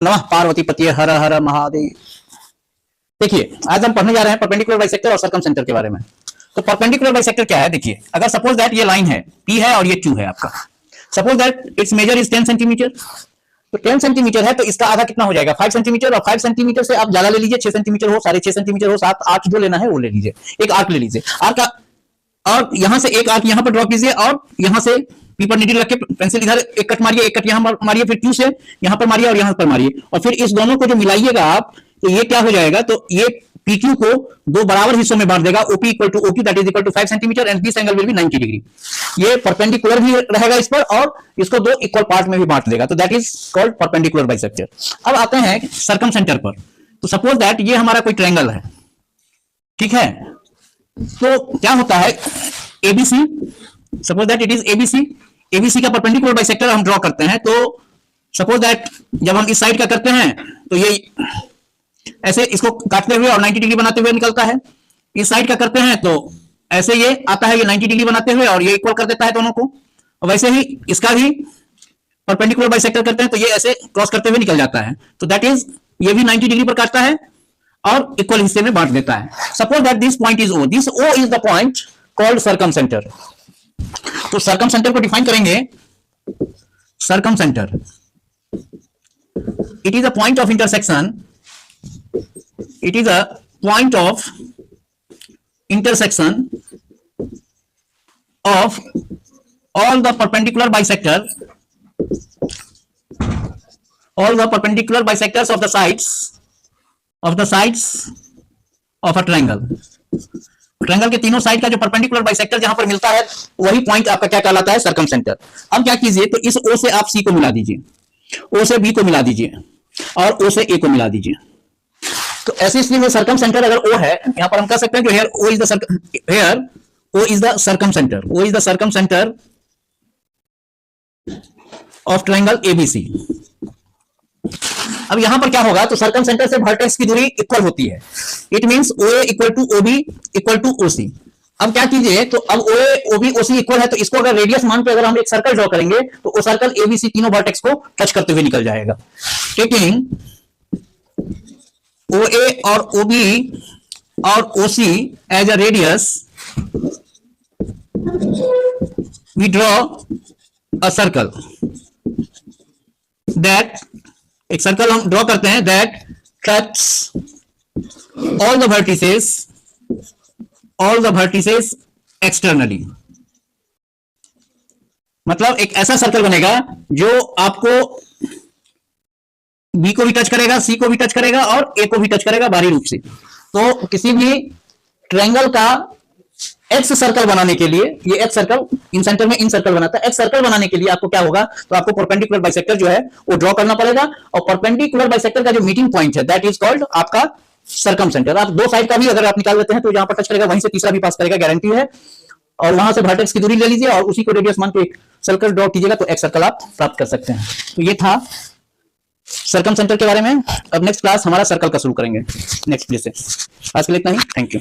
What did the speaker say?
नमः पार्वती पतिये हर हर महादेव। देखिए आज हम पढ़ने जा रहे हैं परपेंडिकुलर बाइसेक्टर और सर्कमसेंटर के बारे में। तो परपेंडिकुलर बाइसेक्टर क्या है, देखिए अगर सपोज दैट ये लाइन है P है और ये Q है आपका, suppose that it's major is 10 centimetre, तो 10 सेंटीमीटर है तो इसका आधा कितना हो जाएगा 5 सेंटीमीटर, और 5 सेंटीमीटर से आप ज्यादा ले लीजिए, 6 सेंटीमीटर हो, 6.5 सेंटीमीटर हो, 7 आर्क जो लेना है वो ले लीजिए, एक आर्क ले लीजिए आर्क, और यहां से एक आर्क यहां पर ड्रॉ कीजिए और यहां से P पर नीडल रख के पेंसिल इधर एक कट मारिए, एक कट यहां मारिए, फिर Q से यहां पर मारिए और यहां पर मारिए, और फिर इस दोनों को जो मिलाइएगा आप तो ये क्या हो जाएगा, तो ये PQ को दो बराबर हिस्सों में बांट देगा, OP equal to OQ that is equal to 5 centimetre and this angle will be 90 degree. ये परपेंडिकुलर भी रहेगा इस पर और इसको दो इक्वल पार्ट में भी बांट देगा, तो that is called perpendicular bisector. अब आते हैं सर्कमसेंटर पर। तो सपोज दैट ये हमारा कोई ट्रायंगल है, ठीक है, तो क्या होता है ABC, suppose that it is ABC, ABC का परपेंडिकुलर बाइसेक्टर हम ड्रॉ करते हैं। तो सपोज दैट जब हम इस साइड का करते हैं तो ये ऐसे इसको काटते हुए और 90 डिग्री बनाते हुए निकलता है, इस साइड का करते हैं तो ऐसे ये आता है, ये 90 डिग्री बनाते हुए और ये इक्वल कर देता है दोनों को, और वैसे ही इसका भी परपेंडिकुलर बाइसेक्टर करते हैं तो ये ऐसे क्रॉस करते हुए निकल जाता है, तो दैट इज ये भी 90 डिग्री पर काटता है और इक्वल हिस्से में बांट देता है। Suppose that this point is O, this O is the point called circumcentre. तो सर्कमसेंटर को डिफाइन करेंगे, circumcentre it is a point of intersection, it is a point of intersection of all the perpendicular bisector, all the perpendicular bisectors of the sides of a triangle। Triangle के तीनों side का जो perpendicular bisector जहां पर मिलता है वही point आपका क्या कहलाता है, सर्कमसेंटर। अब क्या कीजिए, तो इस O से आप C को मिला दीजिए, O से B को मिला दीजिए और O से A को मिला दीजिए। तो ऐसी स्थिति में सर्कमसेंटर अगर O है, यहां पर हम कह सकते हैं कि here O is the circumcenter, O is the circumcenter of triangle ABC। अब यहां पर क्या होगा, तो सर्कमसेंटर से वर्टेक्स की दूरी इक्वल होती है, it means OA equal to OB equal to OC। अब क्या कीजिए, तो अब OA OB OC इक्वल है तो इसको अगर रेडियस मान के अगर हम एक सर्कल ड्रॉ करेंगे तो वो सर्कल ABC तीनों वर्टेक्स को टच करते हुए निकल जाएगा। टेकिंग OA और OB और OC as a radius we draw a circle, that एक सर्कल हम ड्रॉ करते हैं that cuts all the vertices externally। मतलब एक ऐसा सर्कल बनेगा जो आपको B को भी टच करेगा, C को भी टच करेगा और A को भी टच करेगा बाहरी रूप से। तो किसी भी ट्रायंगल का एक्स सर्कल बनाने के लिए, ये एक्स सर्कल इन सेंटर में इन सर्कल बनाता है, एक्स सर्कल बनाने के लिए आपको क्या होगा, तो आपको परपेंडिकुलर बाइसेक्टर जो है वो ड्रॉ करना पड़ेगा, और परपेंडिकुलर बाइसेक्टर का जो मीटिंग पॉइंट है दैट इज कॉल्ड आपका सर्कमसेंटर। आप दो साइड का भी अगर आप निकाल लेते हैं तो जहां पर टच करेगा वहीं से तीसरा भी पास करेगा, गारंटी है, और वहां से वर्टेक्स की दूरी ले लीजिए और उसी को रेडियस मान के सर्कल ड्रॉ कीजिएगा तो एक्स सर्कल आप प्राप्त कर सकते हैं। तो ये था सर्कमसेंटर के बारे में। अब नेक्स्ट क्लास हमारा सर्कल का शुरू करेंगे नेक्स्ट डे से। आज के लिए इतना ही, थैंक यू।